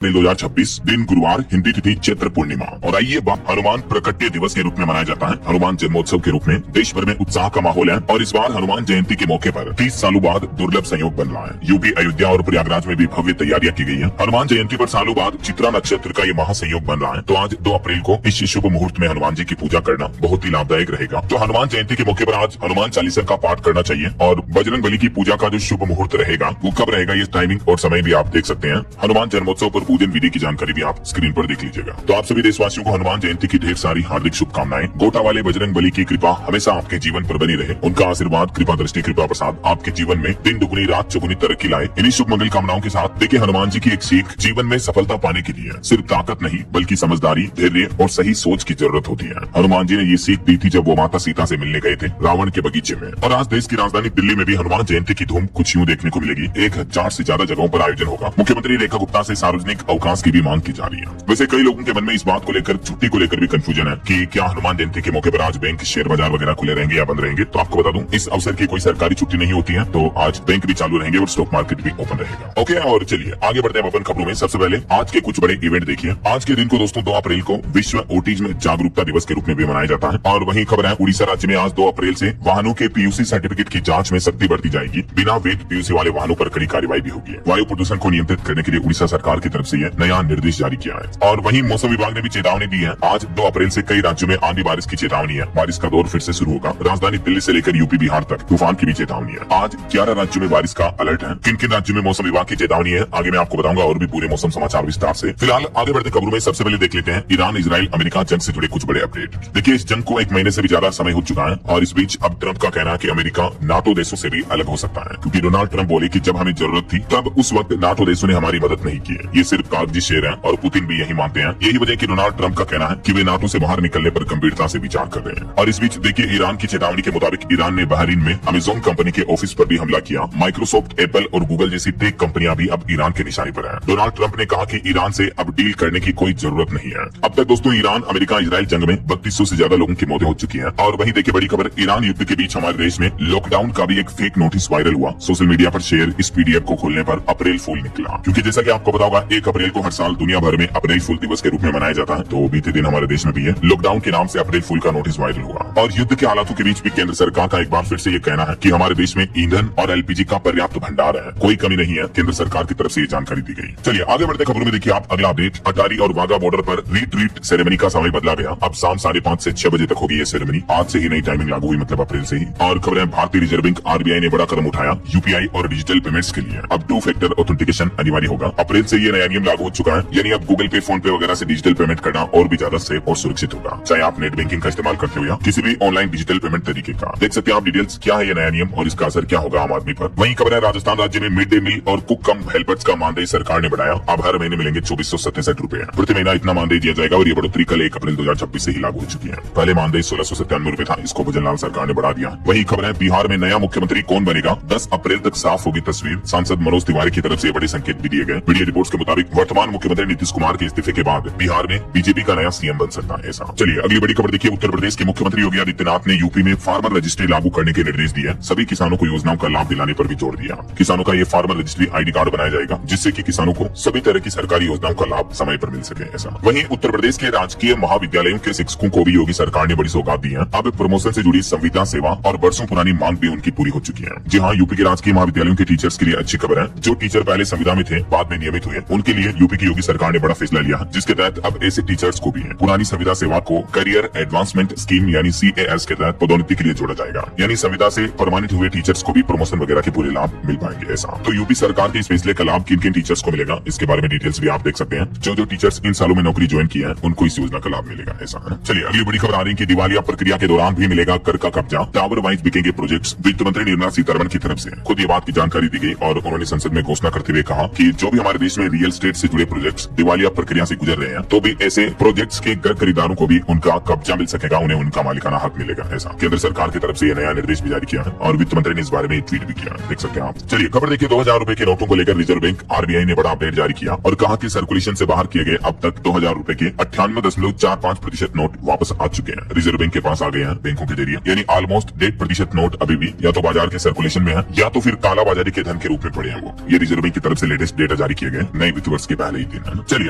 2026 दिन गुरुवार, हिंदी तिथि चैत्र पूर्णिमा। और आइए हनुमान प्रकट्य दिवस के रूप में मनाया जाता है। हनुमान जन्मोत्सव के रूप में देश भर में उत्साह का माहौल है और इस बार हनुमान जयंती के मौके पर 30 सालों बाद दुर्लभ संयोग बन रहा है। यूपी अयोध्या और प्रयागराज में भी भव्य तैयारियां की गई है। हनुमान जयंती पर सालों बाद चित्रा नक्षत्र का ये महासंयोग बन रहा है। तो आज 2 अप्रैल को इस शुभ मुहूर्त में हनुमान जी की पूजा करना बहुत ही लाभदायक रहेगा। तो हनुमान जयंती के मौके पर आज हनुमान चालीसा का पाठ करना चाहिए। और बजरंग बली की पूजा का जो शुभ मुहूर्त रहेगा वो कब रहेगा, ये टाइमिंग और समय भी आप देख सकते हैं। हनुमान जन्मोत्सव पर पूजन विधि की जानकारी भी आप स्क्रीन पर देख लीजिएगा। तो आप सभी देशवासियों को हनुमान जयंती की ढेर सारी हार्दिक शुभकामनाएं। गोटा वाले बजरंग बली की कृपा हमेशा आपके जीवन पर बनी रहे। उनका आशीर्वाद, कृपा दृष्टि, कृपा प्रसाद आपके जीवन में दिन दुगुनी रात चौगुनी तरक्की लाए। इन्हीं शुभ मंगल कामनाओं के साथ देखिए हनुमान जी की एक सीख, जीवन में सफलता पाने के लिए सिर्फ ताकत नहीं बल्कि समझदारी, धैर्य और सही सोच की जरूरत होती है। हनुमान जी ने ये सीख दी थी जब वो माता सीता से मिलने गए थे रावण के बगीचे में। और आज देश की राजधानी दिल्ली में भी हनुमान जयंती की धूम कुछ यूं देखने को मिलेगी। 1000 से ज्यादा जगहों पर आयोजन होगा। मुख्यमंत्री रेखा गुप्ता से सार्वजनिक अवकाश की भी मांग की जा रही है। वैसे कई लोगों के मन में इस बात को लेकर, छुट्टी को लेकर भी कंफ्यूजन है कि क्या हनुमान जयंती के मौके पर आज बैंक, शेयर बाजार वगैरह खुले रहेंगे या बंद रहेंगे। तो आपको बता दूं, इस अवसर की कोई सरकारी छुट्टी नहीं होती है। तो आज बैंक भी चालू रहेंगे और स्टॉक मार्केट भी ओपन रहेगा। ओके, और चलिए आगे बढ़ते हैं अपन खबरों में। सबसे पहले आज के कुछ बड़े इवेंट देखिए। आज के दिन को दोस्तों 2 अप्रैल को विश्व ऑटिज्म जागरूकता दिवस के रूप में भी मनाया जाता है। और वहीं खबर है, उड़ीसा राज्य में आज 2 अप्रैल से वाहनों के पीयूसी सर्टिफिकेट की जांच में सख्ती बढ़ती जाएगी। बिना वैध पीयूसी वाले वाहनों पर कड़ी कार्रवाई भी होगी। वायु प्रदूषण को नियंत्रित करने के लिए उड़ीसा सरकार की तरफ से यह नया निर्देश जारी किया है। और वहीं मौसम विभाग ने भी चेतावनी दी है। आज 2 अप्रैल से कई राज्यों में आंधी बारिश की चेतावनी है। बारिश का दौर फिर से शुरू होगा। राजधानी दिल्ली से लेकर यूपी बिहार तक तूफान की भी चेतावनी है। आज 11 राज्यों में बारिश का अलर्ट है। किन किन राज्यों में मौसम विभाग की चेतावनी है आगे मैं आपको बताऊंगा, और भी पूरे मौसम समाचार विस्तार से। फिलहाल आगे बढ़ते खबरों में सबसे पहले देख लेते हैं ईरान, इजराइल, अमेरिका जंग से जुड़े कुछ बड़े अपडेट। देखिए, इस जंग को 1 महीने से भी ज्यादा समय हो चुका है और इस बीच अब ट्रंप का कहना है कि अमेरिका नाटो देशों से भी अलग हो सकता है, क्योंकि डोनाल्ड ट्रंप बोले कि जब हमें जरूरत थी तब उस वक्त नाटो देशों ने हमारी मदद नहीं की है। ये सिर्फ कागजी शेर है और पुतिन भी यही मानते हैं। यही वजह कि डोनाल्ड ट्रंप का कहना है कि वे नाटो से बाहर निकलने पर गंभीरता से विचार कर रहे हैं। और इस बीच देखिए, ईरान की चेतावनी के मुताबिक ईरान ने बहरीन में अमेजोन कंपनी के ऑफिस पर भी हमला किया। माइक्रोसॉफ्ट, एप्पल और गूगल जैसी टेक कंपनियां भी अब ईरान के निशाने पर है। डोनाल्ड ट्रंप ने कहा कि ईरान से अब डील करने की कोई जरूरत नहीं है। अब तक दोस्तों ईरान, अमेरिका, इजराइल जंग में 3200 से ज्यादा लोगों की मौतें हो चुकी है। और वहीं देखिए बड़ी खबर, ईरान युद्ध के बीच हमारे देश में लॉकडाउन का भी एक फेक नोटिस वायरल हुआ। सोशल मीडिया पर शेयर इस पीडीएफ को खोलने पर अप्रैल फूल निकला। क्योंकि जैसा कि आपको पता होगा, 1 अप्रैल को हर साल दुनिया भर में अप्रैल फूल दिवस के रूप में मनाया जाता है। तो बीते दिन हमारे देश में भी है लॉकडाउन के नाम से अप्रैल फूल का नोटिस वायरल हुआ। और युद्ध के हालातों के बीच भी केंद्र सरकार का एक बार फिर से ये कहना है कि हमारे देश में ईंधन और एलपीजी का पर्याप्त भंडार है, कोई कमी नहीं है। केंद्र सरकार की तरफ से ये जानकारी दी गई। चलिए आगे बढ़ते खबरों में देखिए आप अगला अपडेट। अटारी और वाघा बॉर्डर पर रीट्रीट सेरेमनी का समय बदला गया। अब शाम 5:30 से 6 बजे तक होगी ये सेरेमनी। आज से ही नई टाइमिंग लागू हुई, मतलब अप्रैल से ही। और खबर है, भारतीय रिजर्व बैंक आरबीआई ने बड़ा कदम उठाया यूपीआई और डिजिटल पेमेंट्स के लिए। अब 2 फैक्टर ऑथेंटिकेशन अनिवार्य होगा। अप्रैल से ये नया नियम लागू हो चुका है। यानी अब गूगल पे, फोन पे वगैरह से डिजिटल पेमेंट करना और भी ज्यादा सेफ और सुरक्षित होगा, चाहे आप नेट बैंकिंग का इस्तेमाल करते हो या किसी भी ऑनलाइन डिजिटल पेमेंट तरीके का। देख सकते हैं आप डिटेल्स, क्या है ये नया नियम और इसका असर क्या होगा आम आदमी पर। वहीं खबर है, राजस्थान राज्य में मिड डे मील और कुक कम हेल्पर्स का मानदेय सरकार ने बढ़ाया। अब हर महीने मिलेंगे 2467 रुपए। प्रति महीना इतना मानदेय दिया जाएगा और ये बढ़ोतरी कल 1 अप्रैल 2026 से ही लागू हो चुकी है। पहले मानदेय 1697 रुपए था, इसको भजनलाल सरकार ने बढ़ा दिया। वही खबर है, बिहार में नया मुख्यमंत्री कौन बनेगा, 10 अप्रैल तक साफ होगी तस्वीर। सांसद मनोज तिवारी की तरफ से बड़े संकेत भी दिए गए। मीडिया रिपोर्ट्स के मुताबिक वर्तमान मुख्यमंत्री नीतीश कुमार के इस्तीफे के बाद बिहार में बीजेपी का नया सीएम बन सकता है ऐसा। चलिए अगली बड़ी खबर देखिए। उत्तर प्रदेश के मुख्यमंत्री योगी आदित्यनाथ ने यूपी में फार्मर रजिस्ट्री लागू करने के निर्देश दिए। सभी किसानों को योजनाओं का लाभ दिलाने पर भी जोर दिया। किसानों का ये फार्मर रजिस्ट्री आईडी कार्ड बनाया जाएगा, जिससे कि किसानों को सभी तरह की सरकारी योजनाओं का लाभ समय पर मिल सके ऐसा। वहीं उत्तर प्रदेश के राजकीय महाविद्यालयों के शिक्षकों को भी योगी सरकार ने बड़ी सौगात दी है। अब प्रमोशन से जुड़ी संविदा सेवा और वर्षों पुरानी मांग भी उनकी पूरी हो चुकी है। जी हाँ, यूपी के राजकीय महाविद्यालयों के टीचर्स के लिए अच्छी खबर है। जो टीचर पहले संविदा में थे, बाद में नियमित हुए, उनके लिए यूपी की योगी सरकार ने बड़ा फैसला लिया, जिसके तहत अब ऐसे टीचर्स को भी पुरानी संविदा सेवा को करियर एडवांसमेंट स्कीम यानी CAS के तहत पदोन्नति के लिए जोड़ा जाएगा। यानी संविदा से परमानेंट हुए टीचर्स को भी प्रमोशन वगैरह के पूरे लाभ मिल पाएंगे ऐसा। तो यूपी सरकार के इस फैसले का लाभ किन किन टीचर्स को मिलेगा, इसके बारे में डिटेल्स भी आप देख सकते हैं। जो टीचर्स इन सालों में नौकरी ज्वाइन की है, उनको इस योजना का लाभ मिलेगा ऐसा है। चलिए अगली बड़ी खबर आ रही है कि दिवालिया प्रक्रिया के दौरान भी मिलेगा कर का कब्जा, टावर वाइज बिकेंगे प्रोजेक्ट्स। वित्त मंत्री निर्मला सीतारमण की तरफ से खुद ये बात की जानकारी दी गई और उन्होंने संसद में घोषणा करते हुए कहा कि जो भी हमारे देश में रियल एस्टेट से जुड़े प्रोजेक्ट्स दिवालिया प्रक्रिया से गुजर रहे हैं, तो भी ऐसे प्रोजेक्ट्स के घर खरीदारों को भी उनका कब्जा मिल सकेगा, उन्हें उनका मालिकाना हक मिलेगा ऐसा। केंद्र सरकार की तरफ से यह नया निर्देश भी जारी किया है और वित्त मंत्री ने इस बारे में ट्वीट भी किया, देख सकते हैं आप। चलिए खबर देखिए, 2000 रुपए के नोटों को लेकर रिजर्व बैंक आरबीआई ने बड़ा अपडेट जारी किया और कहा कि सर्कुलेशन से बाहर किए गए अब तक 2000 रुपए के 98.45% नोट वापस आ चुके हैं, रिजर्व बैंक के पास आ गए हैं बैंकों के जरिए। यानी ऑलमोस्ट 1.5% नोट अभी भी या तो बाजार के सर्कुलेशन में है या तो फिर काला बाजारी के धन के रूप में पड़े हैं वो। ये रिजर्व बैंक की तरफ से लेटेस्ट डेटा जारी किए गए नए वित्त वर्ष के पहले ही दिन है। चलिए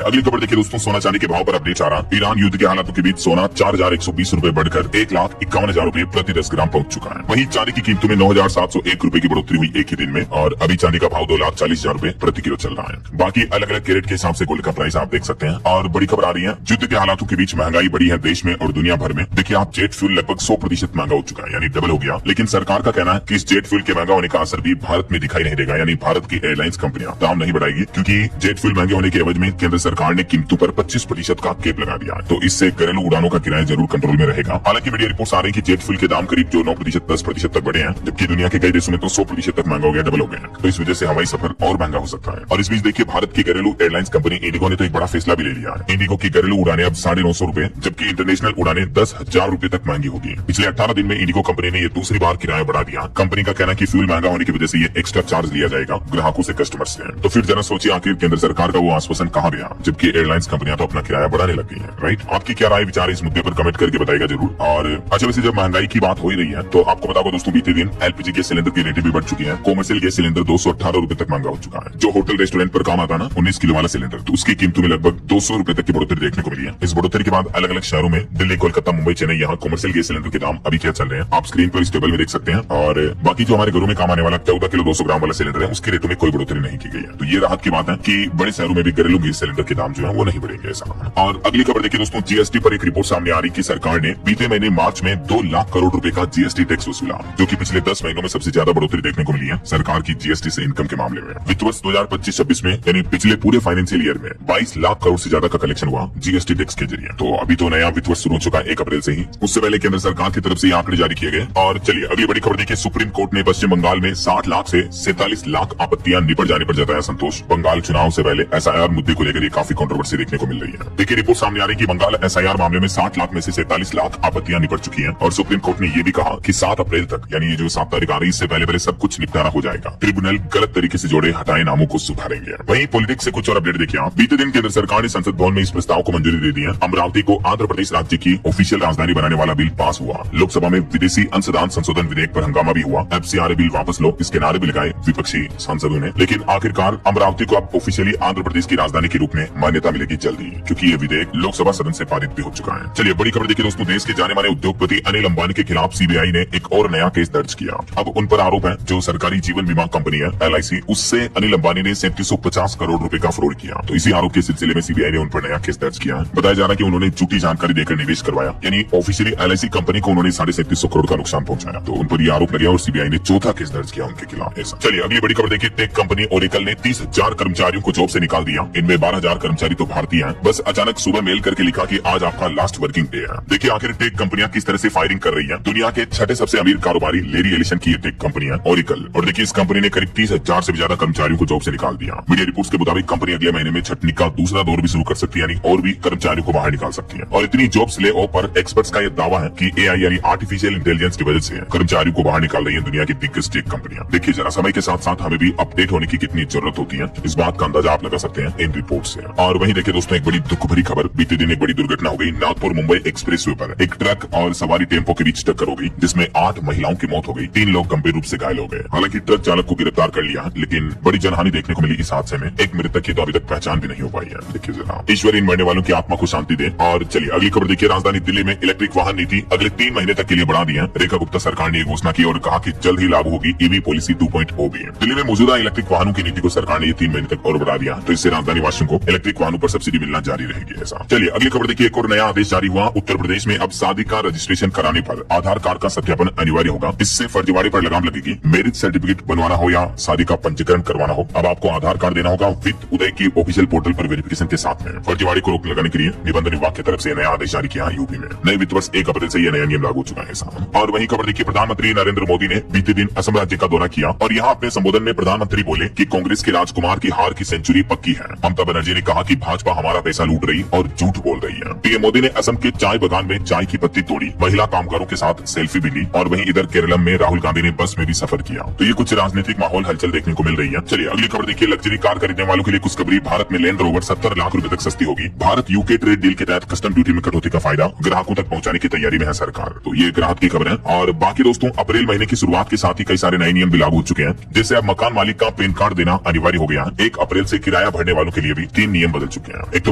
अगली खबर देखिए दोस्तों, सोना चांदी के भाव पर अपडेट आ रहा। ईरान युद्ध के हालातों के बीच सोना 4120 रुपए बढ़कर 1,51,000 रुपए प्रति 10 ग्राम पहुंच चुका है। वहीं चांदी की कीमतों में 9,701 रुपए की बढ़ोतरी हुई एक ही दिन में, और अभी चांदी का भाव 2,40,000 रुपए प्रति किलो चल रहा है। बाकी अलग अलग कैरेट के हिसाब से गोल्ड का प्राइस आप देख सकते हैं। और बड़ी खबर आ रही है, युद्ध के हालातों के बीच महंगाई बढ़ी है देश में और दुनिया भर में। देखिए आप, जेट फ्यूल लगभग 100% महंगा हो चुका है, यानी डबल हो गया। लेकिन सरकार का कहना है कि इस जेट फ्यूल के महंगा होने का असर भी भारत में दिखाई नहीं देगा, यानी भारत की एयरलाइंस कंपनियां दाम नहीं बढ़ाएगी, क्योंकि जेट फ्यूल महंगे होने के एवज में केंद्र सरकार ने कीमतों पर 25% का केप लगा दिया है। तो इससे घरेलू उड़ानों का किराया जरूर कंट्रोल में रहेगा। हालांकि मीडिया रिपोर्ट्स आ रही है कि जेट फ्यूल के दाम करीब जो 9% 10% तक बढ़े हैं, जबकि दुनिया के कई देशों में तो 100% तक महंगा हो गया, डबल हो गया। तो इस वजह से हवाई सफर और महंगा हो सकता है। और इस बीच देखिए, भारत की घरेलू एयरलाइंस कंपनी इंडिगो ने तो एक बड़ा फैसला भी ले लिया है। इंडिगो की घरेलू उड़ानें अब 950 रुपए, जबकि इंटरनेशनल उड़ानें 10,000 रुपए तक महंगी होगी। पिछले 18 दिन में इंडिगो कंपनी ने ये दूसरी बार किराया बढ़ा दिया। कंपनी का कहना है कि फ्यूल महंगा होने की वजह से ये एक्स्ट्रा चार्ज लिया जाएगा ग्राहकों से, कस्टमर से। तो फिर जरा सोचिए, आखिर केंद्र सरकार का वो आश्वासन कहाँ गया, जबकि एयरलाइंस कंपनियां तो अपना किराया बढ़ाने लग गई हैं, राइट? आपकी क्या राय विचार इस मुद्दे पर कमेंट करके बताएगा जरूर। और अच्छा, वैसे जब महंगाई की बात हो ही रही है तो आपको बता दो दोस्तों, बीते दिन एलपीजी गैस सिलेंडर की रेटें भी बढ़ चुकी है। कॉमर्शियल गैस सिलेंडर 218 रुपए तक महंगा हो चुका है। जो होटल रेस्टोरेंट पर काम आता ना 19 किलो वाला सिलेंडर, तो उसकी कीमतों में लगभग 200 रुपए तक की बढ़ोतरी देखने को मिली है। इस बढ़ोतरी के बाद अलग अलग शहरों में, दिल्ली, कोलकाता, मुंबई, चेन्नई, यहाँ कॉमर्शियल गैस सिलेंडर के दाम अभी क्या चल रहे हैं आप स्क्रीन पर इस टेबल में देख सकते हैं। और बाकी जो हमारे घरों में काम आने वाला 14 किलो 200 ग्राम वाला सिलेंडर है, उसके रेटों में कोई बढ़ोतरी नहीं की गई है। तो ये राहत की बात है कि बड़े शहरों में भी घरेलू गैस सिलेंडर के दाम जो है वो नहीं बढ़ेंगे, ऐसा। और अगली खबर देखिए दोस्तों, जीएसटी पर एक रिपोर्ट सामने आ रही कि सरकार ने बीते महीने मार्च में 2 लाख करोड़ रुपए का जीएसटी टैक्स वसूला, जो कि पिछले 10 महीनों में सबसे ज्यादा बढ़ोतरी देखने को मिली है सरकार की जीएसटी से इनकम के मामले में। वित्त वर्ष 2025-26 में, यानी पिछले पूरे फाइनेंशियल ईयर में 22 लाख करोड़ से ज्यादा का कलेक्शन हुआ जीएसटी टैक्स के जरिए। तो अभी तो नया वित्त वर्ष शुरू हो चुका है 1 अप्रैल से ही, उससे पहले केंद्र सरकार की तरफ से ये आंकड़े जारी किए गए। और चलिए अगली बड़ी खबर देखिए, सुप्रीम कोर्ट ने पश्चिम बंगाल में 60 लाख से 47 लाख आपत्तियां निपट जाने पर जताया संतोष। बंगाल चुनाव से पहले एसआईआर मुद्दे को लेकर काफी कंट्रोवर्सी देखने को मिल रही है। देखिए रिपोर्ट सामने आ रही है कि बंगाल एसआईआर मामले में 60 लाख में से 47 लाख आपत्तियां निपट चुकी हैं। और सुप्रीम कोर्ट ने ये भी कहा कि 7 अप्रैल तक, यानी ये जो 7 तारीख आ रही है, इससे पहले सब कुछ निपटारा हो जाएगा। ट्रिब्यूनल गलत तरीके से जोड़े हटाए नामों को सुधारेंगे। वहीं पॉलिटिक्स से कुछ और अपडेट देखिए आप। बीते दिन केंद्र सरकार ने संसद भवन में इस प्रस्ताव को मंजूरी दे दी है। अमरावती को आंध्र प्रदेश राज्य की ऑफिशियल राजधानी बनाने वाला बिल पास हुआ। लोकसभा में विदेशी अंशदान संशोधन विधेयक पर हंगामा भी हुआ। एफसीआरए बिल वापस लो, इसके नारे भी लगाए विपक्षी सांसदों ने। लेकिन आखिरकार अमरावती को अब ऑफिशियली आंध्र प्रदेश की राजधानी के रूप में मान्यता मिलेगी जल्दी, क्योंकि ये विधेयक लोकसभा सदन से पारित भी हो चुका है। चलिए बड़ी खबर देखिए दोस्तों, देश के जाने माने उद्योगपति अनिल अंबानी के खिलाफ सीबीआई ने एक और नया केस दर्ज किया। अब उन पर आरोप है, जो सरकारी जीवन बीमा कंपनी है LIC, उससे अनिल अंबानी ने 3750 करोड़ रुपए का फ्रॉड किया। तो इसी आरोप के सिलसिले में सीबीआई ने उन पर नया केस दर्ज किया है। बताया जा रहा है कि उन्होंने झूठी जानकारी देकर निवेश करवाया, यानी ऑफिशियली LIC कंपनी को उन्होंने 3750 करोड़ का नुकसान पहुंचाया। तो उन पर यह आरोप लगा और सीबीआई ने चौथा केस दर्ज किया उनके खिलाफ। ऐसा चलिए अगली बड़ी खबर देखिए, टेक कंपनी ओरेकल ने 30,000 कर्मचारियों को जॉब से निकाल दिया। इनमें 12,000 कर्मचारी तो भारतीय हैं। बस अचानक सुबह मेल करके लिखा कि आज आपका लास्ट वर्किंग डे है। देखिए आखिर टेक कंपनियां किस तरह से फायरिंग कर रही हैं। दुनिया के 6ठे सबसे अमीर कारोबारी लेरी एलिसन की टेक कंपनी है ओरेकल, और देखिए इस कंपनी ने करीब 30,000 से भी ज्यादा कर्मचारियों को जॉब से निकाल दिया। मीडिया रिपोर्ट्स के मुताबिक कंपनी अगले महीने में छटनी का दूसरा दौर भी शुरू कर सकती है, यानी और भी कर्मचारियों को बाहर निकाल सकती है। और इतनी जॉब्स ले ऑफ पर एक्सपर्ट्स का यह दावा है कि AI यानी आर्टिफिशियल इंटेलिजेंस की वजह से कर्मचारियों को बाहर निकाल रही है दुनिया की दिग्गज टेक कंपनियां। देखिए जरा समय के साथ साथ हमें भी अपडेट होने की कितनी जरूरत होती है, इस बात का अंदाजा आप लगा सकते हैं इन रिपोर्ट से। और वहीं देखिए दोस्तों, एक बड़ी दुख भरी खबर, बीते दिन एक बड़ी दुर्घटना हो गई। नागपुर मुंबई एक्सप्रेसवे पर एक ट्रक और सवारी टेम्पो के बीच टक्कर हो गई, जिसमें 8 महिलाओं की मौत हो गई, 3 लोग गंभीर रूप से घायल हो गए। हालांकि ट्रक चालक को गिरफ्तार कर लिया, लेकिन बड़ी जनहानि देखने को मिली इस हादसे में। एक मृतक की तो अभी तक पहचान भी नहीं हो पाई है। देखिए जरा, ईश्वर इन मरने वालों की आत्मा को शांति दे। और चलिए अगली खबर देखिए, राजधानी दिल्ली में इलेक्ट्रिक वाहन नीति अगले 3 महीने तक के लिए बढ़ा दी है। रेखा गुप्ता सरकार ने ये घोषणा की और कहा कि जल्द ही लागू होगी ईवी पॉलिसी 2.0 भी। दिल्ली में मौजूदा इलेक्ट्रिक वाहनों की नीति को सरकार ने 3 महीने तक और बढ़ा दिया, तो इससे राजधानी वासियों को इलेक्ट्रिक वाहनों पर सब्सिडी मिलना जारी रहेगी। ऐसा चलिए अगली खबर देखिए, एक और नया आदेश जारी हुआ। उत्तर प्रदेश में अब शादी का रजिस्ट्रेशन कराने पर आधार कार्ड का सत्यापन अनिवार्य होगा। इससे फर्जीवाड़े पर लगाम लगेगी। मैरिज सर्टिफिकेट बनवाना हो या शादी का पंजीकरण करवाना हो, अब आपको आधार कार्ड देना होगा विद उदय की ऑफिशियल पोर्टल पर वेरिफिकेशन के साथ में। फर्जीवाड़े को रोक लगाने के लिए निबंधन विभाग की तरफ से नया आदेश जारी किया यूपी में। नए वित्त वर्ष 1 अप्रैल से यह नया नियम लागू हो चुका है। और वहीं खबर देखिए, प्रधानमंत्री नरेंद्र मोदी ने बीते दिन असम राज्य का दौरा किया और यहाँ अपने संबोधन में प्रधानमंत्री बोले कि कांग्रेस के राजकुमार की हार की सेंचुरी पक्की है। ममता बनर्जी ने कहा कि भाजपा हमारा पैसा लूट रही और झूठ बोल रही है। पीएम मोदी ने असम के चाय बागान में चाय की पत्ती तोड़ी, महिला कामगारों के साथ सेल्फी भी ली। और वहीं इधर केरलम में राहुल गांधी ने बस में भी सफर किया। तो ये कुछ राजनीतिक माहौल हलचल देखने को मिल रही है। चलिए अगली खबर देखिए, लग्जरी कार खरीदने वालों के लिए खुशखबरी, भारत में लैंड रोवर 70 लाख रुपए तक सस्ती होगी। भारत यूके ट्रेड डील के तहत कस्टम ड्यूटी में कटौती का फायदा ग्राहकों तक पहुंचाने की तैयारी में है सरकार। तो ये ग्राहक की खबर है। और बाकी दोस्तों, अप्रैल महीने की शुरुआत के साथ ही कई सारे नए नियम भी लागू हो चुके हैं। जैसे अब मकान मालिक का पैन कार्ड देना अनिवार्य हो गया है। 1 अप्रैल से किराया भरने वालों के लिए भी 3 नियम बदल चुके हैं। एक तो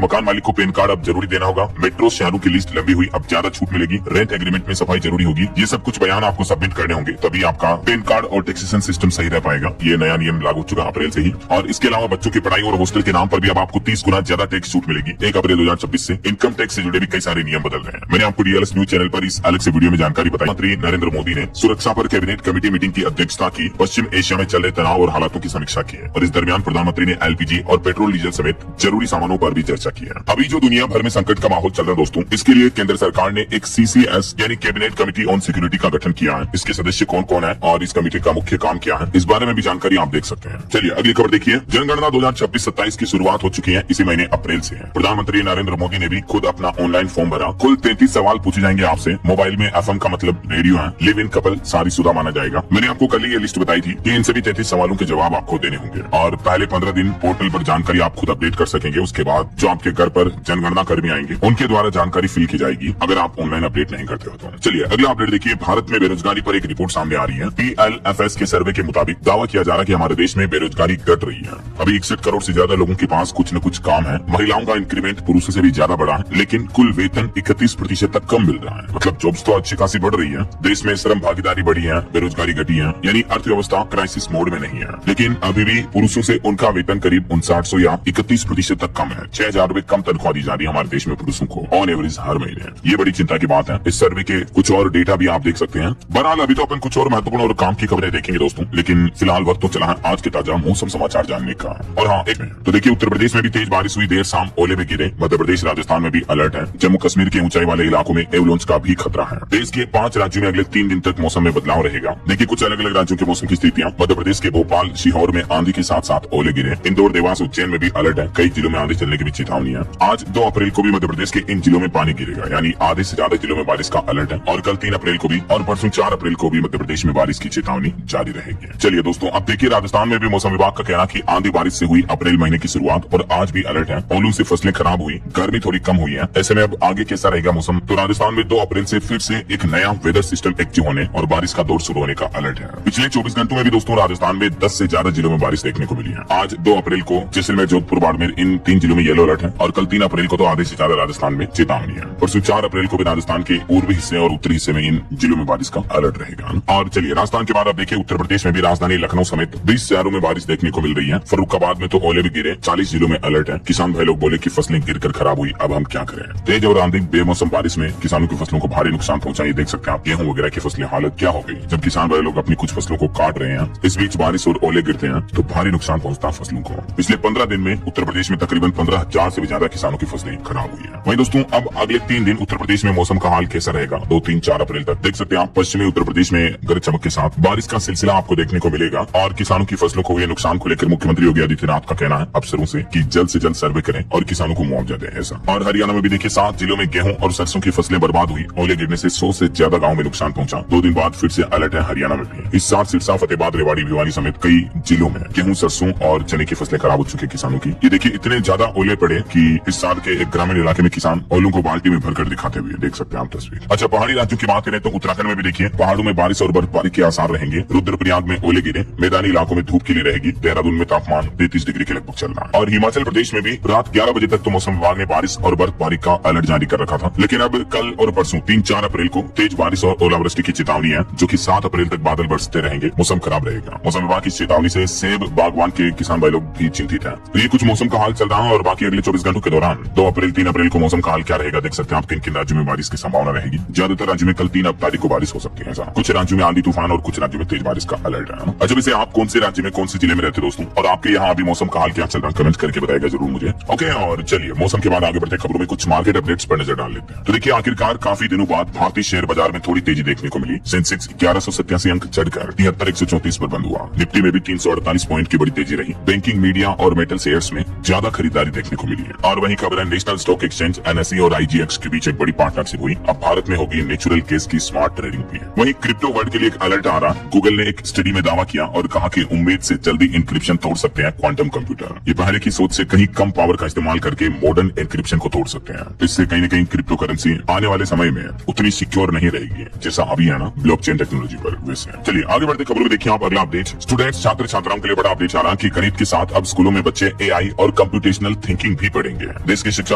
मकान मालिक को पैन कार्ड अब जरूरी देना होगा, मेट्रो शहरों की लिस्ट लंबी हुई, अब ज्यादा छूट मिलेगी, रेंट एग्रीमेंट में सफाई जरूरी होगी, ये सब कुछ बयान आपको सबमिट करने होंगे, तभी आपका पैन कार्ड और टैक्सेशन सिस्टम सही रह पाएगा। ये नया नियम लागू हो चुका अप्रैल से ही। और इसके अलावा बच्चों की पढ़ाई और हॉस्टल के नाम पर भी अब आपको 30 गुना ज्यादा टैक्स छूट मिलेगी। 1 अप्रैल 2026 से इनकम टैक्स से जुड़े भी कई सारे नियम बदल रहे हैं। मैंने आपको डीएलएस न्यूज चैनल पर इस अलग से वीडियो में जानकारी बताई। मंत्री नरेंद्र मोदी ने सुरक्षा पर कैबिनेट कमेटी मीटिंग की अध्यक्षता की, पश्चिम एशिया में चल रहे तनाव और हालातों की समीक्षा की है और इस दरमियान प्रधानमंत्री ने एलपीजी और पेट्रोल डीजल समेत जरूरी सामानों पर भी चर्चा की है। अभी जो दुनिया भर में संकट का माहौल चल रहा है दोस्तों, इसके लिए केंद्र सरकार ने एक सीसीएस यानी कैबिनेट कमेटी ऑन सिक्योरिटी का गठन किया है। इसके सदस्य कौन कौन है और इस कमेटी का मुख्य काम क्या है, इस बारे में भी जानकारी आप देख सकते हैं। चलिए अगली खबर देखिए। जनगणना 2026-27 की शुरुआत हो चुकी है, इसी महीने अप्रैल से है। प्रधानमंत्री नरेंद्र मोदी ने भी खुद अपना ऑनलाइन फॉर्म भरा। कुल 33 सवाल पूछे जाएंगे आपसे। मोबाइल में एफएम का मतलब रेडियो है। लिव इन कपल शादीशुदा माना जाएगा। मैंने आपको कल ही ये लिस्ट बताई थी कि इन सभी 33 सवालों के जवाब आपको देने होंगे और पहले 15 दिन पोर्टल पर जानकारी आप खुद अपडेट कर सकेंगे। उसके बाद जो आपके घर पर जनगणना कर्मी आएंगे उनके द्वारा जानकारी फिल की जाएगी, अगर आप ऑनलाइन अपडेट नहीं करते हो तो। चलिए अगला अपडेट देखिए। भारत में बेरोजगारी पर एक रिपोर्ट सामने आ रही है। PLFS के सर्वे के मुताबिक दावा किया जा रहा है कि हमारे देश में बेरोजगारी घट रही है। अभी 61 करोड़ से ज्यादा लोगों के पास कुछ न कुछ काम है। महिलाओं का इंक्रीमेंट पुरुषों से भी ज्यादा बढ़ा है, लेकिन कुल वेतन 31% तक कम मिल रहा है। मतलब जॉब्स तो अच्छी खासी बढ़ रही है, देश में श्रम भागीदारी बढ़ी है, बेरोजगारी घटी है, यानी अर्थव्यवस्था क्राइसिस मोड में नहीं है। लेकिन अभी भी पुरुषों से उनका वेतन करीब 5900 या 31% तक कम है। 6000 रुपए कम तनख्वाह दी जा रही है हमारे देश में पुरुषों को ऑन एवरेज हर महीने। ये बड़ी चिंता की बात है। इस सर्वे के कुछ और डेटा भी आप देख सकते हैं। बहरहाल अभी तो अपन कुछ और महत्वपूर्ण और काम की खबरें देखेंगे दोस्तों, लेकिन फिलहाल वक्त तो चला है आज के ताजा मौसम समाचार जानने का। और हाँ एक मिनट, तो देखिए उत्तर प्रदेश में भी तेज बारिश हुई, देर शाम ओले भी गिरे। मध्य प्रदेश राजस्थान में भी अलर्ट है। जम्मू कश्मीर के ऊंचाई वाले इलाकों में एवलांच का भी खतरा है। देश के 5 राज्यों में अगले 3 दिन तक मौसम में बदलाव रहेगा। देखिए कुछ अलग अलग राज्यों के मौसम की स्थितियां। मध्य प्रदेश के भोपाल सीहोर में आंधी के साथ साथ ओले गिरे। इंदौर देवास उज्जैन में भी अलर्ट है। कई जिलों में आंधी चलने की भी चेतावनी है। आज 2 अप्रैल को भी मध्य प्रदेश के इन जिलों में पानी गिरेगा, यानी आधे से ज्यादा जिलों में बारिश का अलर्ट है। और कल 3 अप्रैल को भी और परसों 4 अप्रैल को भी मध्य प्रदेश में बारिश की चेतावनी जारी रहेगी। चलिए दोस्तों अब देखिए राजस्थान में भी मौसम विभाग का कहना कि आंधी बारिश से हुई अप्रैल महीने की शुरुआत और आज भी अलर्ट है। ओलों से फसलें खराब हुई, गर्मी थोड़ी कम हुई है। ऐसे में अब आगे कैसा रहेगा मौसम, तो राजस्थान में 2 अप्रैल से फिर से एक नया वेदर सिस्टम एक्टिव होने और बारिश का दौर शुरू होने का अलर्ट है। पिछले 24 घंटों में भी दोस्तों राजस्थान में 10 से ज्यादा जिलों में बारिश देखने को मिली है। आज 2 अप्रैल को जैसलमेर, जोधपुर, बाड़मेर इन 3 जिलों में येलो अलर्ट है और कल 3 अप्रैल को तो आधे से ज्यादा राजस्थान में चेतावनी है। परसों 4 अप्रैल को भी राजस्थान के पूर्वी हिस्से और उत्तरी हिस्से में इन जिलों में बारिश का अलर्ट रहेगा। और चलिए राजस्थान के बाद अब देखिए उत्तर प्रदेश में भी राजधानी लखनऊ समेत 20 शहरों में बारिश देखने को मिल रही है। फर्रुखाबाद में तो ओले भी गिरे। 40 जिलों में अलर्ट है। किसान भाई लोग बोले कि फसलें गिरकर खराब हुई, अब हम क्या करें। तेज और आंधी बेमौसम बारिश में किसानों की फसलों को भारी नुकसान पहुंचा। ये देख सकते हैं आप गेहूं वगैरह की फसलें हालत क्या हो गई। जब किसान भाई लोग अपनी कुछ फसलों को काट रहे हैं, इस बीच बारिश और ओले गिरते हैं तो भारी नुकसान पहुंचता है फसलों को। पिछले 15 दिन में उत्तर प्रदेश में तकरीबन 15,000 से भी ज्यादा किसानों की फसलें खराब हुई है। वहीं दोस्तों अब अगले 3 दिन उत्तर प्रदेश में मौसम का हाल कैसा रहेगा, 2, 3, 4 अप्रैल तक देख सकते हैं आप। पश्चिमी उत्तर प्रदेश में गरज चमक के साथ बारिश का सिलसिला आपको देखने को मिलेगा और किसानों की फसलों को हुए नुकसान को लेकर मुख्यमंत्री योगी आदित्यनाथ का कहना है अफसरों से कि जल्द से जल्द सर्वे करें और किसानों को मुआवजा दें ऐसा। और हरियाणा में भी देखिए 7 जिलों में गेहूं और सरसों की फसलें बर्बाद हुई। ओले गिरने से 100 से ज्यादा गाँव में नुकसान पहुंचा। 2 दिन बाद फिर से अलर्ट है हरियाणा में भी। इस साल सिरसा, फतेहाबाद, रेवाड़ी, भिवानी समेत कई जिलों में गेहूं, सरसों और चने की फसलें खराब हो चुकी किसानों की। ये देखिए इतने ज्यादा ओले पड़े कि इस साल के एक ग्रामीण इलाके में किसान ओलों को बाल्टी में भरकर दिखाते हुए देख सकते हैं आप तस्वीर। अच्छा पहाड़ी राज्यों की बात करें तो उत्तराखंड में भी देखिए पहाड़ों में बारिश और बर्फबारी के आसार रहेंगे। रुद्रप्रयाग में ओले गिरे। मैदानी इलाकों में धूप खिली रहेगी। देहरादून में तापमान 33 डिग्री के लगभग चल रहा है। और हिमाचल प्रदेश में भी रात 11 बजे तक तो मौसम विभाग ने बारिश और बर्फबारी का अलर्ट जारी कर रखा था, लेकिन अब कल और परसों 3, 4 अप्रैल को तेज बारिश और ओलावृष्टि की चेतावनी है, जो कि 7 अप्रैल तक बादल बरसते रहेंगे। मौसम खराब रहेगा। मौसम विभाग की चेतावनी से सेब बागवान के किसान भाई लोग भी चिंतित हैं। तो ये कुछ मौसम का हाल चल रहा है और बाकी अगले 24 घंटों के दौरान 2 अप्रैल 3 अप्रैल को मौसम का हाल क्या रहेगा देख सकते हैं आप। किन राज्यों में बारिश की संभावना रहेगी। ज्यादातर राज्यों में कल 3 तारीख को बारिश हो सकती है। कुछ राज्यों में आंधी तूफान और कुछ राज्यों में तेज बारिश का अलर्ट है। अच्छा वैसे आप कौन से राज्य में कौन से जिले में रहते दोस्तों, और आपके यहाँ अभी मौसम का हाल क्या चल रहा है कमेंट करके बताएगा जरूर मुझे। ओके और चलिए मौसम के बाद आगे बढ़ते खबरों में कुछ मार्केट अपडेट्स पर नजर डाल लेते हैं। तो देखिए आखिरकार काफी दिनों बाद भारतीय शेयर बाजार में थोड़ी तेजी देखने को मिली। सेंसेक्स 1187 अंक चढ़कर 73,134 पर बंद हुआ। निफ्टी में भी 348 पॉइंट की बड़ी तेजी रही। बैंकिंग, मीडिया और मेटल शेयर्स में ज्यादा खरीदारी देखने को मिली है। और वहीं खबर है नेशनल स्टॉक एक्सचेंज NSE और IGX के बीच एक बड़ी पार्टनरशिप हुई। अब भारत में होगी नेचुरल गैस की स्मार्ट ट्रेडिंग भी। वहीं क्रिप्टो वर्ल्ड के लिए एक अलर्ट आ रहा। गूगल ने एक स्टडी में दावा किया और कहा कि उम्मीद से जल्दी इंक्रिप्शन तोड़ सकते हैं क्वांटम कंप्यूटर। ये पहले की सोच से कहीं कम पावर का इस्तेमाल करके मॉडर्न इंक्रिप्शन को तोड़ सकते हैं। इससे कहीं न कहीं क्रिप्टो करेंसी आने वाले समय में उतनी सिक्योर नहीं रहेगी जैसा अभी है ना ब्लॉकचेन टेक्नोलॉजी पर। वैसे चलिए आगे बढ़ते खबरों में देखिए आप अगला अपडेट। स्टूडेंट्स, छात्र छात्राओं के लिए बड़ा अपडेट आ रहा है कि गणित के साथ अब स्कूलों स्कूलों में बच्चे AI और कंप्यूटेशनल थिंकिंग भी पढ़ेंगे। देश के शिक्षा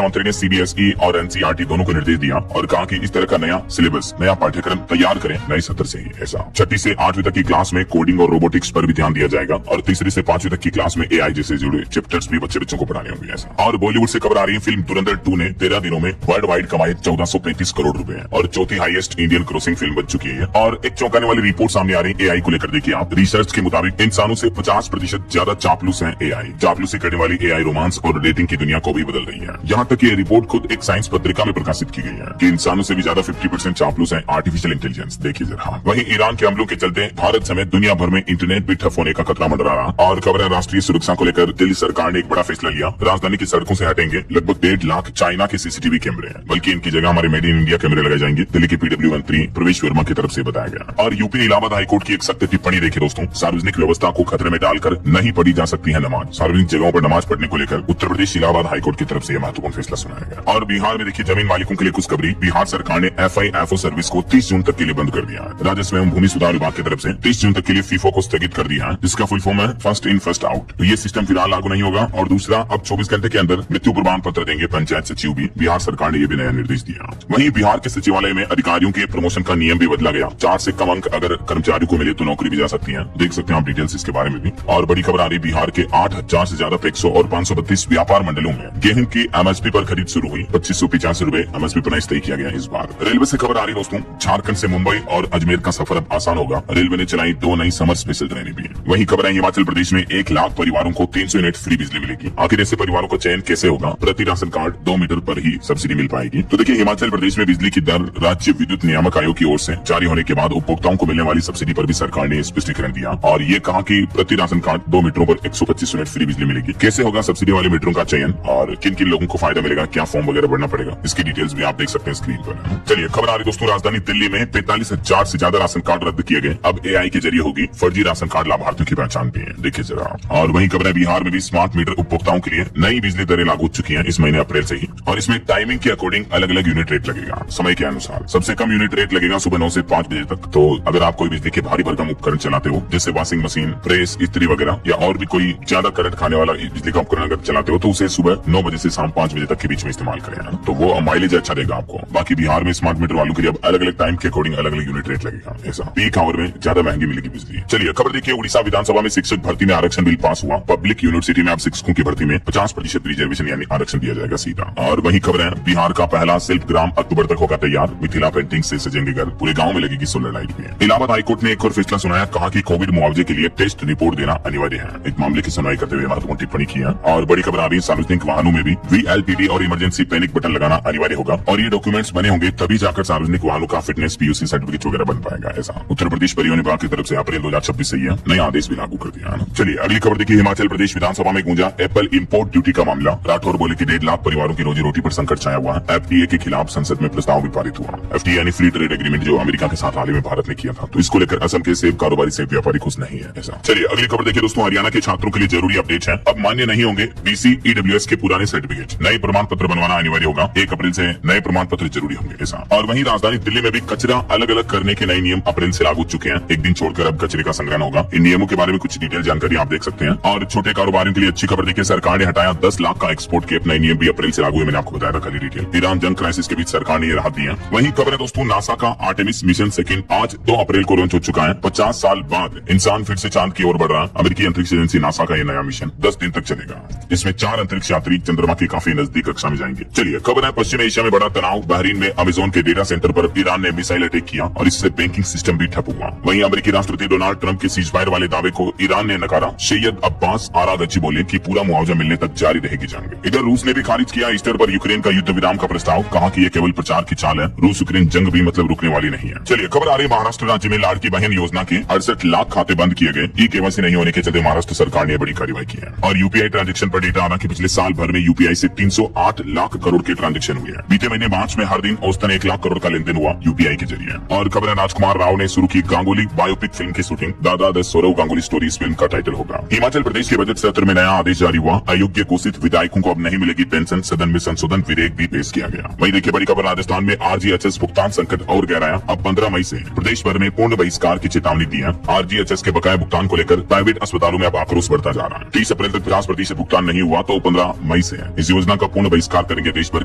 मंत्री ने CBSE और NCERT दोनों को निर्देश दिया और कहा कि इस तरह का नया सिलेबस, नया पाठ्यक्रम तैयार करें नए सत्र से ही। ऐसा 6ठी से 8वीं तक की क्लास में कोडिंग और रोबोटिक्स पर भी ध्यान दिया जाएगा और 3री से 5वीं तक की क्लास में AI जैसे जुड़े चैप्टर्स भी बच्चों को पढ़ाने होंगे। ऐसा और बॉलीवुड से खबर आ रही है, फिल्म धुरंधर 2 ने 13 दिनों में वर्ल्ड वाइड कमाए 1435 करोड़ रुपए और चौथी हाईएस्ट इंडियन क्रॉसिंग फिल्म बन चुकी है। और एक चौंकाने वाली रिपोर्ट सामने आ रही है AI को लेकर। देखिए आप, रिसर्च के मुताबिक इंसानों से 50% ज्यादा चापलूस है AI। चापलूसी करने वाली AI रोमांस और रेटिंग की दुनिया को भी बदल रही है। यहाँ तक ये रिपोर्ट खुद एक साइंस पत्रिका में प्रकाशित की गई है कि इंसानों से भी ज्यादा 50% चापलूस है आर्टिफिशियल इंटेलिजेंस। देखिए जरा। वहीं ईरान के हमलों के चलते भारत समेत दुनिया भर में इंटरनेट भी ठप होने का खतरा मंडरा रहा। और खबर है, राष्ट्रीय सुरक्षा को लेकर दिल्ली सरकार ने एक बड़ा फैसला लिया। राजधानी की सड़कों से हटेंगे लगभग 1.5 लाख चाइना के CCTV कैमरे, बल्कि इनकी जगह हमारे मेड इन इंडिया कैमरे लगाए जाएंगे। दिल्ली के PW मंत्री प्रवेश वर्मा की तरफ से बताया गया। और यूपी इलाहाबाद हाईकोर्ट की एक सख्त टिप्पणी देखिए दोस्तों, सार्वजनिक व्यवस्था को खतरे में डालकर नहीं पढ़ी जा सकती है नमाज। सार्वजनिक जगहों पर नमाज पढ़ने को लेकर उत्तर प्रदेश इलाहाबाद हाईकोर्ट की तरफ से महत्वपूर्ण फैसला सुनाया गया। और बिहार में देखिए, जमीन मालिकों के लिए खुशखबरी। बिहार सरकार ने FIFO सर्विस को 30 जून तक के लिए बंद कर दिया है। राजस्व एवं भूमि सुधार विभाग की तरफ से 30 जून तक के लिए FIFO को स्थगित कर दिया है, जिसका फुल फॉर्म है फर्स्ट इन फर्स्ट आउट। तो ये सिस्टम फिलहाल लागू नहीं होगा। और दूसरा, अब 24 घंटे के अंदर मृत्यु प्रमाण पत्र देंगे पंचायत सचिव भी। बिहार सरकार ने यह भी नया निर्देश दिया। वहीं बिहार के सचिवालय में अधिकारियों के प्रमोशन का नियम भी बदला गया। 4 से कम अंक अगर कर्मचारियों को मिले तो नौकरी भी जा सकती है। देख सकते हैं आप डिटेल्स इसके बारे में भी। और बड़ी खबर आ रही, बिहार के 8000 से ज्यादा पैक्सों और 532 व्यापार मंडलों में गेहूं की MSP पर खरीद शुरू हुई। 2585 रुपए MSP पर तय किया गया इस बार। रेलवे से खबर आ रही दोस्तों, झारखंड से मुंबई और अजमेर का सफर अब आसान होगा। रेलवे ने चलाई 2 नई समर स्पेशल ट्रेनें भी। वहीं खबर है, हिमाचल प्रदेश में 1 लाख परिवारों को 300 यूनिट फ्री बिजली मिलेगी। आखिर ऐसे परिवारों का चयन कैसे होगा? प्रति राशन कार्ड 2 मीटर पर ही सब्सिडी मिल पाएगी। तो देखिए, हिमाचल प्रदेश में बिजली की दर राज्य विद्युत नियामक आयोग की ओर से जारी होने के बाद उपभोक्ताओं को मिलने वाली सब्सिडी पर भी सरकार ने स्पष्टीकरण दिया और ये कहा कि प्रति राशन कार्ड 2 मीटरों पर 125 यूनिट फ्री बिजली मिलेगी। कैसे होगा सब्सिडी वाले मीटरों का चयन और किन किन लोगों को फायदा मिलेगा, क्या फॉर्म वगैरह भरना पड़ेगा, इसकी डिटेल्स भी आप देख सकते हैं स्क्रीन पर। चलिए खबर आ रही दोस्तों, राजधानी दिल्ली में 45,000 से ज्यादा राशन कार्ड रद्द किए गए। अब AI के जरिए होगी फर्जी राशन कार्ड लाभार्थियों की पहचान भी है। देखिए जरा। और वहीं खबर है, बिहार में भी स्मार्ट मीटर उपभोक्ताओं के लिए नई बिजली दरें लागू हो चुकी हैं इस महीने अप्रैल से ही। और इसमें टाइमिंग के अकॉर्डिंग अलग अलग यूनिट रेट लगेगा समय के अनुसार। सबसे कम यूनिट रेट लगेगा सुबह 9 से 5 बजे तक। तो अगर आप कोई बिजली के भारी भरकम उपकरण चलाते हो, जैसे वॉशिंग मशीन, प्रेस, इस्त्री वगैरह, या और भी कोई ज्यादा करंट खाने वाला बिजली का उपकरण अगर चलाते हो, तो उसे सुबह 9 बजे से शाम 5 बजे तक के बीच में इस्तेमाल करें, तो वो माइलेज अच्छा देगा आपको। बाकी बिहार में स्मार्ट मीटर वालों के लिए अब अलग अलग टाइम के अकॉर्डिंग अलग अलग यूनिट रेट लगेगा। ऐसा पीक आवर में ज्यादा महंगी मिलेगी बिजली। चलिए खबर देखिए, उड़ीसा विधानसभा में शिक्षक भर्ती में आरक्षण बिल पास हुआ। पब्लिक यूनिवर्सिटी में अब शिक्षकों की भर्ती में 50% रिजर्वेशन यानी आरक्षण दिया जाएगा सीधा। और वही खबर है, बिहार का पहला शिल्प ग्राम अक्टूबर तक होगा तैयार। मिथिला पेंटिंग से सजेंगे घर, पूरे गाँव में लगेगी सोलर लाइट भी। इलाहाबाद हाईकोर्ट ने एक और फैसला सुनाया, कहा कि कोविड मुआवजे के लिए टेस्ट रिपोर्ट देना अनिवार्य है। एक मामले की सुनवाई करते हुए महत्वपूर्ण टिप्पणी की है। और बड़ी खबर आ रही है, सार्वजनिक वाहनों में भी VLPD और इमरजेंसी पैनिक बटन लगाना अनिवार्य होगा और ये डॉक्यूमेंट्स बने होंगे तभी जाकर सार्वजनिक वाहनों का फिटनेस PUC सर्टिफिकेट वगैरह बन पाएगा। ऐसा उत्तर प्रदेश परिवहन विभाग की तरफ से अप्रैल 2026 से यह नया आदेश भी लागू कर दिया है। चलिए अगली खबर देखिए, हिमाचल प्रदेश विधानसभा में गूंजा एप्पल इंपोर्ट ड्यूटी का मामला। राठौर बोले कि 1.5 लाख परिवारों की रोजी रोटी पर संकट छाया हुआ है। FTA के खिलाफ संसद में प्रस्ताव भी पारित हुआ। FTA यानी फ्री ट्रेड एग्रीमेंट जो अमेरिका के साथ हाल ही में भारत ने किया था, तो इसको लेकर असम के सेब कारोबारी सेब व्यापारी खुश नहीं है। ऐसा चलिए अगली खबर देखिए दोस्तों, हरियाणा के छात्रों के लिए जरूरी अपडेट है। अब मान्य नहीं होंगे BC EWS के पुराने सर्टिफिकेट। नए प्रमाण पत्र बनवाना अनिवार्य होगा। 1 अप्रैल से नए प्रमाण पत्र जरूरी होंगे। ऐसा और वहीं राजधानी दिल्ली में भी कचरा अलग अलग करने के नए नियम अप्रैल से लागू हो चुके हैं। एक दिन छोड़कर अब कचरे का संग्रहण होगा। इन नियमों के बारे में कुछ डिटेल जानकारी आप देख सकते हैं। और छोटे कारोबारियों के लिए अच्छी खबर देखिए, सरकार ने हटाया 10 लाख का एक्सपोर्ट कैप। नए नियम भी अप्रैल से लागू है, मैंने आपको बताया था कल डिटेल। ईरान जंग क्राइसिस के बीच सरकार ने ये राहत दी है। वहीं खबर है दोस्तों, नासा का आर्टेमिस मिशन सेकंड आज 2 अप्रैल को लॉन्च हो चुका है। 50 साल बाद इंसान फिर से चांद की ओर बढ़ रहा है। अमेरिकी अंतरिक्ष एजेंसी नासा का ये नया मिशन 10 दिन तक चलेगा। इसमें 4 अंतरिक्ष यात्री चंद्रमा के काफी नजदीक कक्षा में जाएंगे। चलिए खबर है, पश्चिम एशिया में बड़ा तनाव। बहरीन में अमेजोन के डेटा सेंटर पर ईरान ने मिसाइल अटैक किया और इससे बैंकिंग सिस्टम भी ठप हुआ। वहीं अमेरिकी राष्ट्रपति डोनाल्ड ट्रंप के सीजफायर वाले दावे को ईरान ने नकारा। सैयद अब्बास आरागची बोले कि पूरा मुआवजा मिलने तक जारी रहेगी जंग। इधर रूस ने भी खारिज किया ईस्टर पर यूक्रेन का युद्ध विराम का प्रस्ताव। कहा कि यह केवल प्रचार की चाल है, रूस यूक्रेन जंग भी मतलब रुकने वाली नहीं है। चलिए खबर आ रही, महाराष्ट्र राज्य में लाड़की बहन योजना के 68 लाख खाते बंद किए गए। KYC नहीं होने के चलते महाराष्ट्र सरकार ने बड़ी कार्रवाई की है। और UPI ट्रांजैक्शन पर डेटा आना कि पिछले साल भर में UPI से 308 लाख करोड़ के ट्रांजैक्शन हुए हैं। बीते महीने मार्च में हर दिन औसतन 1 लाख करोड़ का लेन देन हुआ UPI के जरिए। और खबर है, राजकुमार राव ने शुरू की गांगुली बायोपिक फिल्म की शूटिंग। दादा द सौरव गांगुली स्टोरी इस फिल्म का टाइटल होगा। हिमाचल प्रदेश के बजट सत्र में नया आदेश जारी हुआ। अयोग्य घोषित विधायकों को अब नहीं मिलेगी पेंशन। सदन में संशोधन विधेयक भी पेश किया गया। वहीं देखिए बड़ी खबर, राजस्थान में RGHS भुगतान संकट और गहराया। अब 15 मई से प्रदेश भर में पूर्ण बहिष्कार की चेतावनी दी है। RGHS के बकाया भुगतान को लेकर प्राइवेट अस्पतालों में अब आक्रोश बढ़ता जा रहा है। 30 अप्रैल तक 50% भुगतान नहीं हुआ तो 15 मई से है। इस योजना का पूर्ण बहिष्कार करेंगे देश भर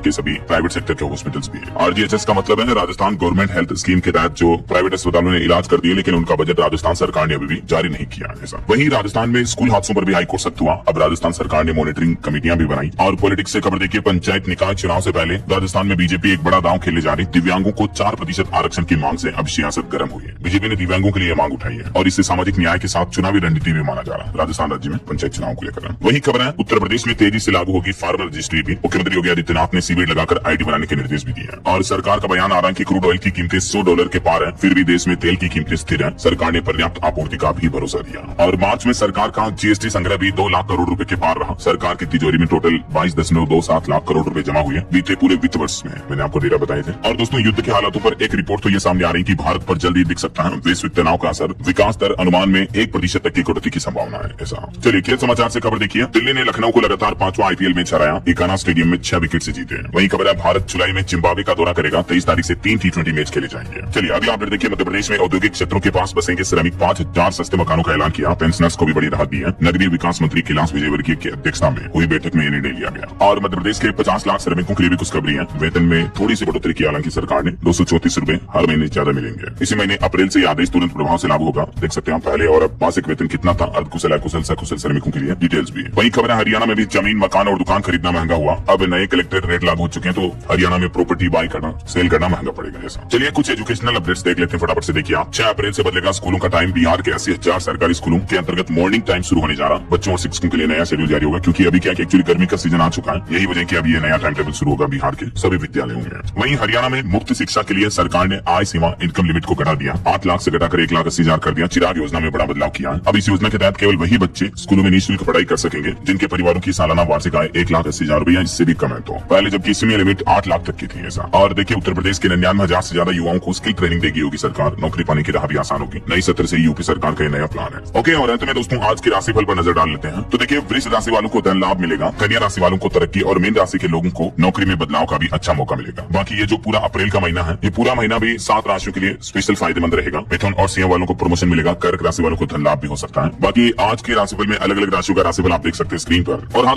के सभी प्राइवेट सेक्टर के हॉस्पिटल्स भी। RGHS का मतलब है राजस्थान गवर्नमेंट हेल्थ स्कीम के तहत जो प्राइवेट अस्पतालों ने इलाज कर दिए, लेकिन उनका बजट राजस्थान सरकार ने अभी भी जारी नहीं किया है। वहीं राजस्थान में स्कूल हादसों पर भी हाईकोर्ट सख्त हुआ। अब राजस्थान सरकार ने मॉनिटरिंग कमेटियां भी बनाई। और पॉलिटिक्स से खबर देखिए, पंचायत निकाय चुनाव से पहले राजस्थान में बीजेपी एक बड़ा दांव खेलने जा रही। दिव्यांगों को 4% आरक्षण की मांग से अब सियासत गर्म हुई है। बीजेपी ने दिव्यांगों के लिए मांग उठाई है और इससे सामाजिक न्याय के साथ चुनावी रणनीति भी माना जा रहा है राजस्थान राज्य में पंचायत चुनाव को लेकर। वही खबर है, उत्तर प्रदेश में तेजी से लागू होगी फार्मर रजिस्ट्री भी। मुख्यमंत्री योगी आदित्यनाथ ने सीवेट लगाकर आईडी बनाने के निर्देश भी दिए हैं। और सरकार का बयान आ रहा है कि क्रूड ऑयल की कीमतें $100 के पार है, फिर भी देश में तेल की कीमतें स्थिर है। सरकार ने पर्याप्त आपूर्ति का भी भरोसा दिया। और मार्च में सरकार का GST संग्रह भी 2 लाख करोड़ रुपए के पार रहा। सरकार की तिजोरी में टोटल 22.27 लाख करोड़ रुपए जमा हुए बीते पूरे वित्त वर्ष में। मैंने आपको डेटा बताए थे। और दोस्तों, युद्ध के हालातों पर एक रिपोर्ट तो ये सामने आ रही कि भारत पर जल्दी दिख सकता है वैश्विक तनाव का असर। विकास दर अनुमान में 1% तक की कटौती की संभावना है। ऐसा चलिए खेल समाचार से खबर देखिए। दिल्ली ने लखनऊ को लगातार 5वां IPL मैच हराया। इकाना स्टेडियम में 6 विकेट से जीते। वहीं खबर है, भारत जुलाई में जिम्बाब्वे का दौरा करेगा। 23 तारीख से 3 T20 मैच खेले जाएंगे। चलिए अगला अपडेट देखिए। मध्य प्रदेश में औद्योगिक क्षेत्रों के पास बसेंगे श्रमिक। 5000 सस्ते मकानों का ऐलान किया। पेंशनर्स को भी बड़ी राहत दी है। नगरीय विकास मंत्री कैलाश विजयवर्गीय की अध्यक्षता में हुई बैठक में ये निर्णय लिया गया। और मध्य प्रदेश के 50 लाख श्रमिकों के लिए भी खुशखबरी है। वेतन में थोड़ी सी बढ़ोतरी की हालांकि सरकार ने 234 रुपए हर महीने ज्यादा मिलेंगे। इसी महीने अप्रैल से आदेश तुरंत प्रभाव से लागू होगा। देख सकते हैं पहले और अब मासिक वेतन कितना था अर्धकुशल अकुशल सकुशल श्रमिकों के लिए। डिटेल्स भी। वहीं खबर है, हरियाणा में भी जमीन मकान और दुकान खरीदना महंगा हुआ। अब नए कलेक्टेड रेट लागू हो चुके हैं, तो हरियाणा में प्रॉपर्टी बाय करना सेल करना महंगा पड़ेगा। ऐसा चलिए कुछ एजुकेशनल अपडेट्स देख लेते हैं फटाफट से। देखिए आप, 6 अप्रैल से बदलेगा स्कूलों का टाइम। बिहार के 80,000 सरकारी स्कूलों के अंतर्गत मॉर्निंग टाइम शुरू होने जा रहा। बच्चों और शिक्षकों के लिए नया शेड्यूल जारी होगा, क्योंकि अभी क्या एक्चुअली गर्मी का सीजन आ चुका है। यही वजह कि अभी ये नया टाइम टेबल शुरू होगा बिहार के सभी विद्यालयों में। वहीं हरियाणा में मुफ्त शिक्षा के लिए सरकार ने आय सीमा इनकम लिमिट को घटा दिया। 8 लाख से घटाकर 1,80,000 कर दिया। चिराग योजना में बड़ा बदलाव किया है। अब इस योजना के तहत केवल वही बच्चे स्कूलों में निःशुल्क पढ़ाई कर सकेंगे जिनके परिवारों की सालाना वार्षिक आय 1,80,000 रुपया इससे भी कम है। तो पहले जबकि इसमें लिमिट 8 लाख तक की थी। ऐसा और देखिए, उत्तर प्रदेश के 99,000 से ज्यादा युवाओं को स्किल ट्रेनिंग देगी योगी सरकार। नौकरी पाने की राह भी आसान होगी। नई सत्र से यूपी सरकार का नया प्लान है। ओके, और अंत में दोस्तों आज के राशिफल पर नजर डाल लेते हैं। तो देखिए, वृष राशि वालों को धन लाभ मिलेगा। कन्या राशि वालों को तरक्की और मीन राशि के लोगों को नौकरी में बदलाव का भी अच्छा मौका मिलेगा। बाकी ये जो पूरा अप्रैल का महीना है, ये पूरा महीना भी 7 राशियों के लिए स्पेशल फायदेमंद रहेगा। मिथुन और सिंह वालों को प्रमोशन मिलेगा। कर्क राशि वालों को धन लाभ भी हो सकता है। बाकी आज के राशिफल में अलग अलग राशियों का राशिफल आप देख सकते हैं स्क्रीन पर। और हाँ